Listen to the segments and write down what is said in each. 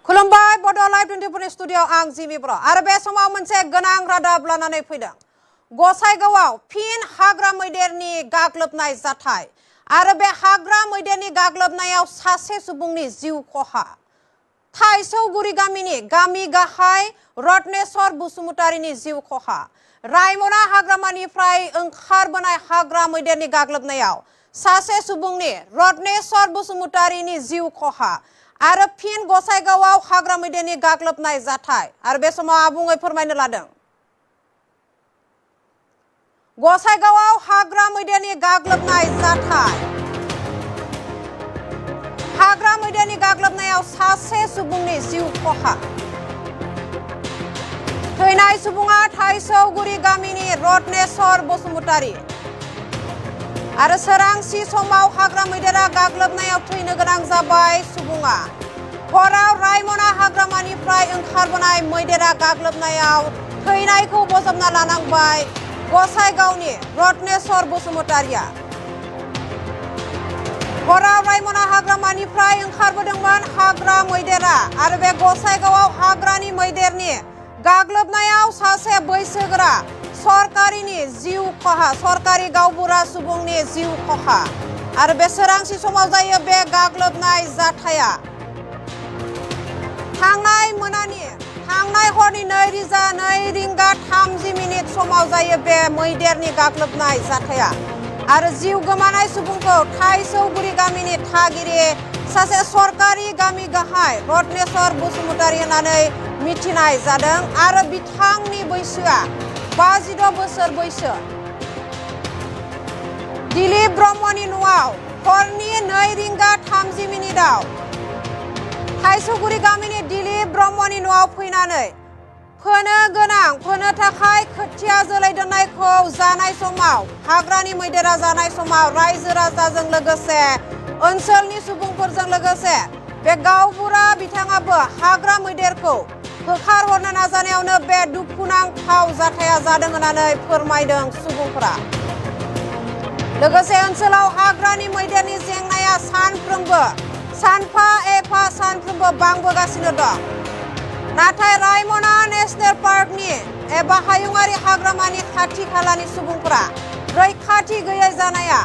खुलुमबाय बड' live 24 studio आं जिमि बर' आरो बे समाव मोनसे गोनां रादाब लानानै फैदों। गसाइगावआव फिन हाग्रा मैदेरनि गाग्लोबनाय जाथाय आरो बे हाग्रा मैदेरनि गाग्लोबनायाव सासे सुबुंनि जिउ खहा। थाइसौगुरि गामिनि गामि गाहाय रत्नेश्वर बसुमतारीनि जिउ खहा। रायमना हाग्रामानिफ्राय ओंखारबोनाय हाग्रा मैदेरनि गाग्लोबनायाव सासे सुबुंनि रत्नेश्वर बसुमतारीनि जिउ खहा आरो फिन गसाइगावआव हाग्रा मैदेरनि गाग्लोबनाय जाथाय आरो बे समाव आबुङै फोरमायनो लादों। गसाइगावआव हाग्रा मैदेरनि गाग्लोबनाय जाथाय। हाग्रा मैदेरनि गाग्लोबनायाव सासे सुबुंनि जिउ खहा। थैनाय सुबुङा थाइसौगुरि गामिनि रत्नेश्वर बसुमतारी आरो सोरांसि समाव हाग्रा मैदेरा गाग्लोबनायाव थैनो गोनां जाबाय सुबुङा। हराव रायमना हाग्रामानिफ्राय ओंखारबोनाय मैदेरा गाग्लोबनायाव थैनायखौ बजबना लानांबाय गसाइगावनि रत्नेश्वर बसुमतारीया। हराव रायमना हाग्रामानिफ्राय ओंखारबोदोंमोन हाग्रा मैदेरा आरो बे गसाइगावआव हाग्रानि मैदेरनि गाग्लोबनायाव सासे बैसोगोरा सरकारिनि जिउ खहा, सरकारि गावबुरा सुबुंनि जिउ खहा आरो बे सोरांसि समाव जायो बे गाग्लोबनाय जाथाया। थांनाय हरनि 2 रिंगा 30 समाव जायो बे मैदेरनि गाग्लोबनाय जाथाया आरो जिउ गोमानाय सुबुंखौ थाइसौगुरि गामिनि थागिरि सासे सरकारि गामि गाहाय रत्नेश्वर बसुमतारी होननानै मिथिनाय जादों आरो बिथांनि बैसोआ 56 बोसोर बैसो। दिलीप ब्रह्मनि न'आव हरनि 2 रिंगा 30 थाइसौगुरि गामिनि दिलीप ब्रह्मनि न'आव फैनानै फोनो थाखाय खोथिया जोलै दोननायखौ जानाय समाव हाग्रानि मैदेरा जानाय समाव रायजो राजाजों लोगोसे ओनसोलनि सुबुंफोरजों लोगोसे बे गावबुरा बिथाङाबो हाग्रा मैदेरखौ होखारहरनो नाजानायावनो बे दुखुनांथाव जाथाया जादों होननानै फोरमायदों सुबुंफोरा। लोगोसे ओनसोलाव हाग्रानि मैदेरनि जेंनाया सानफा एफा बांबोगासिनो दं। नाथाय रायमना नेशनेल पार्कनि एबा हायुङारि हाग्रामानि खाथि खालानि सुबुंफोरा रैखाथि गैयै जानाया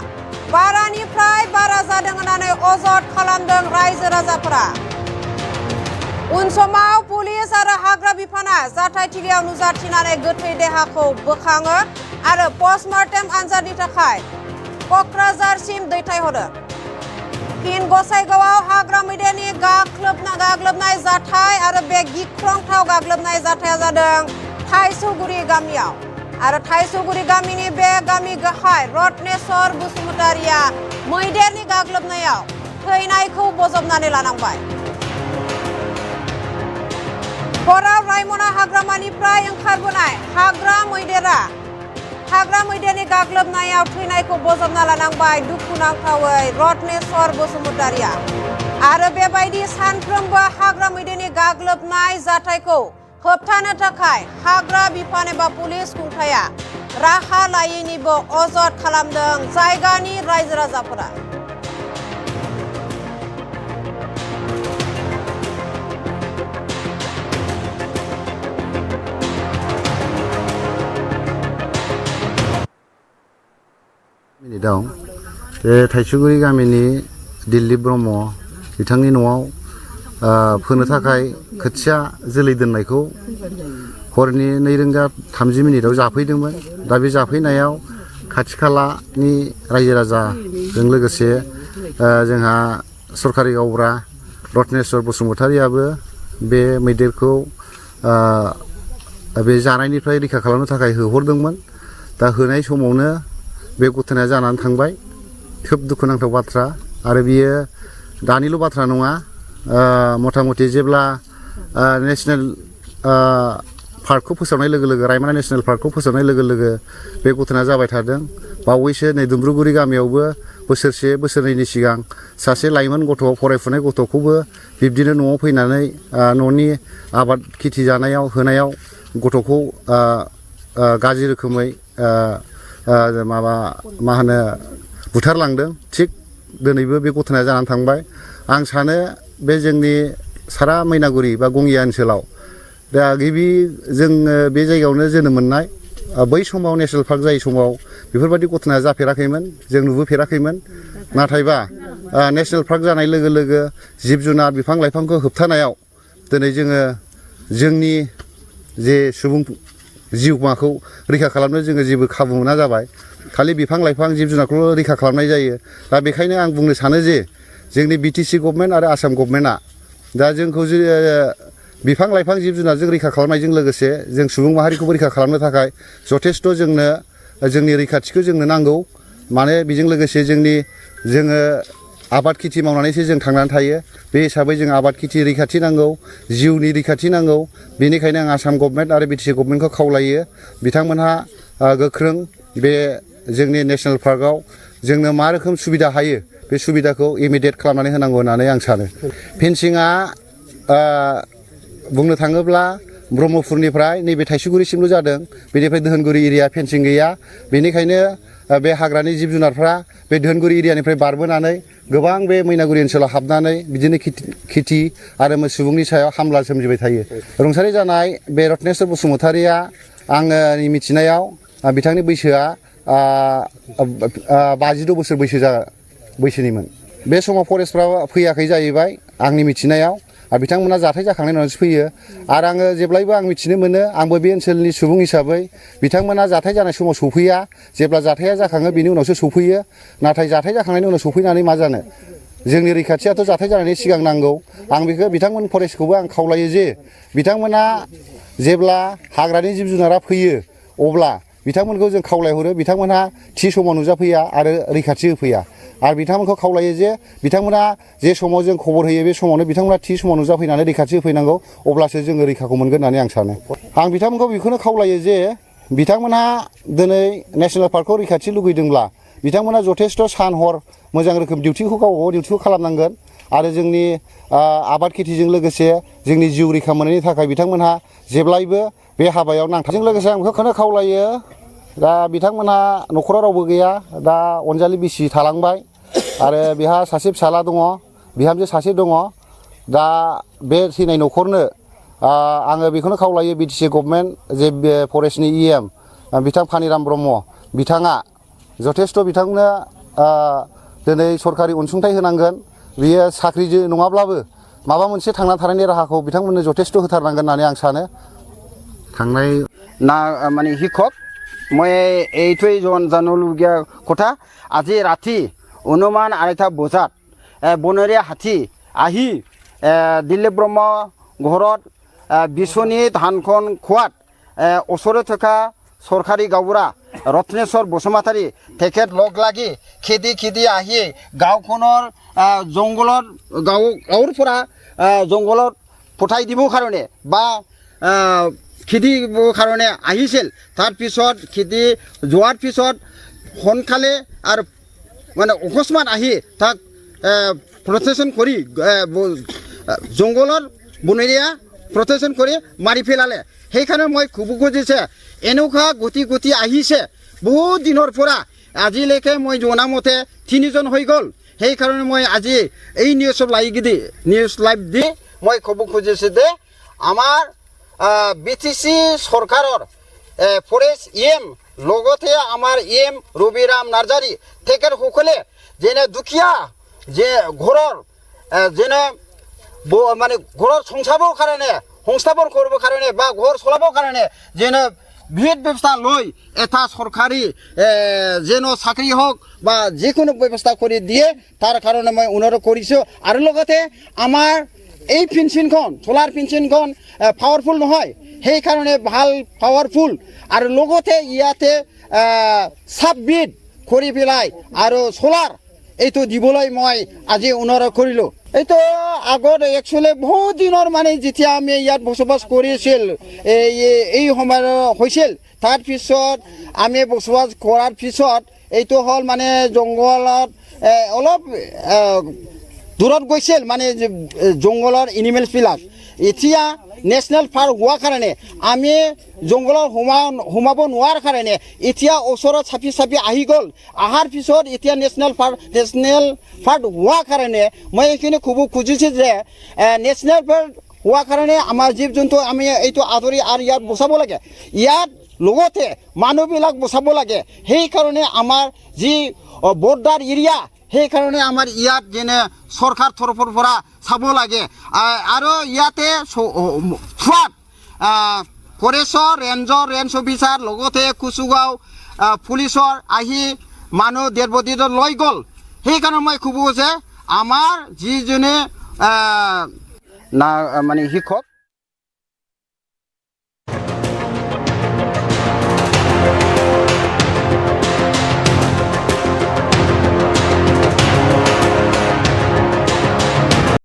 बारानिफ्राय बारा जादों होननानै अजद खालामदों रायजो राजाफोरा। उन समाव पुलिस आरो हाग्रा बिफाना जाथायथिलियाव नुजाथिनानै गोथै देहाखौ बोखाङो आरो पस्टमर्टेम आनजादनि थाखाय क'क्राझारसिम दैथायहरो। फिन गसाइगावआव हाग्रा मैदेरनि गाग्लोबनाय जाथाय आरो बे गिख्रंथाव गाग्लोबनाय जाथाया जादों थाइसौगुरि गामियाव आरो थाइसौगुरि गामिनि बे गामि गाहाय रत्नेश्वर बसुमतारीया मैदेरनि गाग्लोबनायाव थैनायखौ बजबनानै लानांबाय। हराव रायमना हाग्रामानिफ्राय ओंखारबोनाय हाग्रा मैदेरनि गाग्लोबनायाव थैनायखौ बजबना लानांबाय दुखुनांथावै रत्नेश्वर बसुमतारीया आरो बेबायदि सानफ्रोमबो हाग्रा मैदेरनि गाग्लोबनाय जाथायखौ होबथानो थाखाय हाग्रा बिफान एबा पुलिस खुंथाया राहा लायैनिबो अजद खालामदों जायगानि रायजो राजाफोरा। दं बे थाइसौगुरि गामिनि दिलीप ब्रह्म बिथांनि न'आव फोनो थाखाय खोथिया जोलै दोननायखौ हरनि 2 रिंगा 30 जाफैदोंमोन। दा बे जाफैनायाव खाथि खालानि रायजो राजाजों लोगोसे जोंहा सरकारि गावबुरा रत्नेश्वर बसुमतारीयाबो बे मैदेरखौ बे जानायनिफ्राय रैखा खालामनो थाखाय होहरदोंमोन। दा होनाय समावनो बे घटनाया जानानै थांबाय। खोब दुखुनांथाव बाथ्रा आरो बियो दानिल' बाथ्रा नङा। मथा मथि जेब्ला नेशनेल पार्कखौ फोसावनाय लोगो लोगो रायमना नेशनेल पार्कखौ फोसावनाय लोगो लोगो बे घटनाया जाबाय थादों। बावैसो नै दुम्ब्रुगुरि गामियावबो बोसोरनैनि सिगां सासे लाइमोन गथ' फरायफुनाय गथ'खौबो बिब्दिनो न'आव फैनानै न'नि आबाद खेथि जानायाव होनायाव गथ'खौ गाज्रि रोखोमै बुथारलांदों। थिग दिनैबो बे घटनाया जानानै थांबाय। आं सानो बे जोंनि सारा मैनागुरि बा गङिया ओनसोलाव दा गिबि जों बे जायगायावनो जोनोम मोननाय बै समाव नेसनेल पार्क जायै समाव बेफोरबायदि घटनाया जाफेराखैमोन जों नुबोफेराखैमोन नाथायबा नेसनेल पार्क जानाय लोगो लोगो जिब जुनार बिफां लाइफांखौ होबथानायाव दिनै जोङो जोंनि जे सुबुं जिउमाखौ रैखा खालामनो जोङो जेबो खाबु मोना जाबाय खालि बिफां लाइफां जिब जुनारखौल' रैखा खालामनाय जायो दा बेखायनो आं बुंनो सानो जे जोंनि बिटिसि गभर्नमेन्ट आरो आसाम गभर्नमेन्टआ दा जोंखौ जे बिफां लाइफां जिब जुनारजों रैखा खालामनायजों लोगोसे जों सुबुं माहारिखौबो रैखा खालामनो थाखाय जथेस्थ' जोंनो जोंनि रैखाथिखौ जोंनो नांगौ माने बेजों लोगोसे जोङो आबाद खेथि मावनानैसो जों थांनानै थायो बे हिसाबै जों आबाद खेथि रैखाथि नांगौ जिउनि रैखाथि नांगौ बेनिखायनो आं आसाम गभर्नमेन्ट आरो बिटिसि गभर्नमेन्टखौ खावलायो बिथांमोनहा गोख्रों बे जोंनि नेसनेल पार्कआव जोंनो मा रोखोम सुबिदा हायो बे सुबिदाखौ इमिडियेट खालामनानै होनांगौ होननानै आं सानो फेन्सिंआ बुंनो थाङोब्ला ब्रह्मपुरनिफ्राय नैबे थाइसुगुरिसिमल' जादों बेनिफ्राय दोहोनगुरि एरिया फेन्सिं गैया बेनिखायनो बे हाग्रानि जिब जुनारफ्रा बे दोहोनगुरि एरियानिफ्राय बारबोनानै गोबां बे मैनागुरि ओनसोलाव हाबनानै बिदिनो खेथि आरो सुबुंनि सायाव हामला सोमजिबाय थायो रुंसारि जानाय बे रत्नेस्वर बसुमतारिया आंनि मिथिनायाव बिथांनि बैसोआ 52 बोसोर बैसोनिमोन बे समाव फरेस्टफ्रा फैयाखै जाहैबाय आंनि मिथिनायाव बिथांमोना जाथाय जाखांनायनि उनावसो फैयो आरो आङो जेब्लायबो आं मिथिनो मोनो आंबो बे ओनसोलनि सुबुं हिसाबै बिथांमोना जाथाय जानाय समाव सफैया जेब्ला जाथाया जाखाङो बिनि उनावसो सफैयो नाथाय जाथाय जाखांनायनि उनाव सफैनानै मा जानो जोंनि रैखाथियाथ' जाथाय जानायनि सिगां नांगौ आं बेखौ बिथांमोन फरेस्टखौबो आं खावलायो जे बिथांमोना जेब्ला हाग्रानि जिब जुनारा फैयो अब्ला बिथांमोनखौ जों खावलायहरो बिथांमोनहा थि समाव नुजाफैया आरो रैखाथि होफैया आरो बिथांमोनखौ खावलायो जे बिथांमोना जे समाव जों खबर होयो बे समावनो बिथांमोना थि समाव नुजाफैनानै रैखाथि होफैनांगौ अब्लासो जोङो रैखाखौ मोनगोन होननानै आं सानो आं बिथांमोनखौ बेखौनो खावलायो जे बिथांमोनहा दिनै नेसनेल पार्कखौ रैखाथि लुगैदोंब्ला बिथांमोना जथेस्थ' सान हर मोजां रोखोम डिउटिखौ गावबा गाव डिउटिखौ खालामनांगोन आरो जोंनि आबाद खेथिजों लोगोसे जोंनि जिउ रैखा मोननायनि थाखाय बिथांमोनहा जेब्लायबो बे हाबायाव नांथाबजों लोगोसे आं बेखौनो खावलायो दा बिथांमोनहा न'खराव रावबो गैया दा अनजालि बिसि थालांबाय आरो बेहा सासे फिसाला दङ बिहामजो सासे दङ दा बे थैनाय न'खरनो आङो बेखौनो खावलायो बिटिसि गभर्नमेन्ट जे फरेस्टनि EM बिथां फानिराम ब्रह्म बिथाङा जथेस्थ' बिथांनो दिनै सरकारि अनसुंथाइ होनांगोन बियो साख्रि नङाब्लाबो माबा मोनसे थांना थानायनि राहाखौ बिथांमोननो जथेस्थ' होथारनांगोन होननानै आं सानो थांनाय না মানে শিক্ষক মই এইটোৱেই জানিবলগীয়া কথা আজি ৰাতি অনুমান 2টা বজাত বনৰীয়া হাতী আহি দিলীপ ব্ৰহ্ম ঘৰত বিচনী ধানখন খোৱাত ওচৰত থকা চৰকাৰী গাঁওবুঢ়া ৰত্নেশ্বৰ বসুমতাৰী তেখেত লগ লাগি খেদি আহি গাঁওখনৰ গাঁৱৰ পৰা জংঘলত পঠাই দিবৰ কাৰণে বা খেদিবৰ কাৰণে আহিছিল তাৰপিছত খেদি যোৱাৰ পিছত সোনকালে আৰু মানে অকস্মাত আহি তাক প্ৰটেকশ্যন কৰি জংঘলৰ বনৰীয়া প্ৰটেকশ্যন কৰি মাৰি পেলালে সেইকাৰণে মই খুব খুজিছে এনেকুৱা গতি আহিছে বহুত দিনৰ পৰা আজিলৈকে মই জনামতে 3জন হৈ গ'ল সেইকাৰণে মই আজি এই নিউজ লাইভ দি মই খুব খুজিছে যে আমাৰ বিটিসি সরকারের ফরেস্ট EM লগতে আমার EM রবিরাম নার্জারি তেখেত সকলে যেনে দুখীয়া যে ঘৰৰ যেনে মানে ঘৰৰ সংস্থাপন কৰিবৰ কাৰণে বা ঘৰ চলাবৰ কাৰণে যেনে ভিত ব্যৱস্থা লৈ এটা চৰকাৰী যেন চাকৰি হওক বা যিকোনো ব্যৱস্থা কৰি দিয়ে তাৰ কাৰণে মই অনুৰোধ কৰিছোঁ আৰু লগতে আমাৰ এই পেঞ্চনখন সোলাৰ পেঞ্চনখন পাৱাৰফুল নহয় সেইকাৰণে ভাল পাৱাৰফুল আৰু লগতে ইয়াতে সাববিট কৰি পেলাই আৰু সোলাৰ এইটো দিবলৈ মই আজি অনুৰোধ কৰিলোঁ এইটো আগত একচুৱেলি বহুত দিনৰ মানে যেতিয়া আমি ইয়াত বসবাস কৰিছিল এই সময় হৈছিল তাৰপিছত আমি বসবাস কৰাৰ পিছত এইটো হ'ল মানে জংঘলত অলপ দূৰত গৈছিল মানে জংঘলৰ এনিমেলছবিলাক এতিয়া নেশ্যনেল পাৰ্ক হোৱাৰ কাৰণে আমি জংঘলত সোমাব নোৱাৰাৰ কাৰণে এতিয়া ওচৰত চাপি আহি গ'ল অহাৰ পিছত এতিয়া নেশ্যনেল পাৰ্ক হোৱাৰ কাৰণে মই এইখিনি ক'ব খুজিছোঁ যে নেশ্যনেল পাৰ্ক হোৱাৰ কাৰণে আমাৰ জীৱ জন্তু আমি এইটো আদৰি আৰু ইয়াত বচাব লাগে ইয়াত লগতে মানুহবিলাক বচাব লাগে সেইকাৰণে আমাৰ যি বৰ্ডাৰ এৰিয়া সেইকাৰণে আমাৰ ইয়াত যেনে চৰকাৰ তৰফৰ পৰা চাব লাগে আৰু ইয়াতে ফ্লাড ফৰেষ্টৰ ৰেঞ্জ অফিচাৰ লগতে কুচুগাঁও পুলিচৰ আহি মানুহ ডেড বডিটো লৈ গ'ল সেইকাৰণে মই ক'ব যে আমাৰ যিজনে না মানে শিক্ষক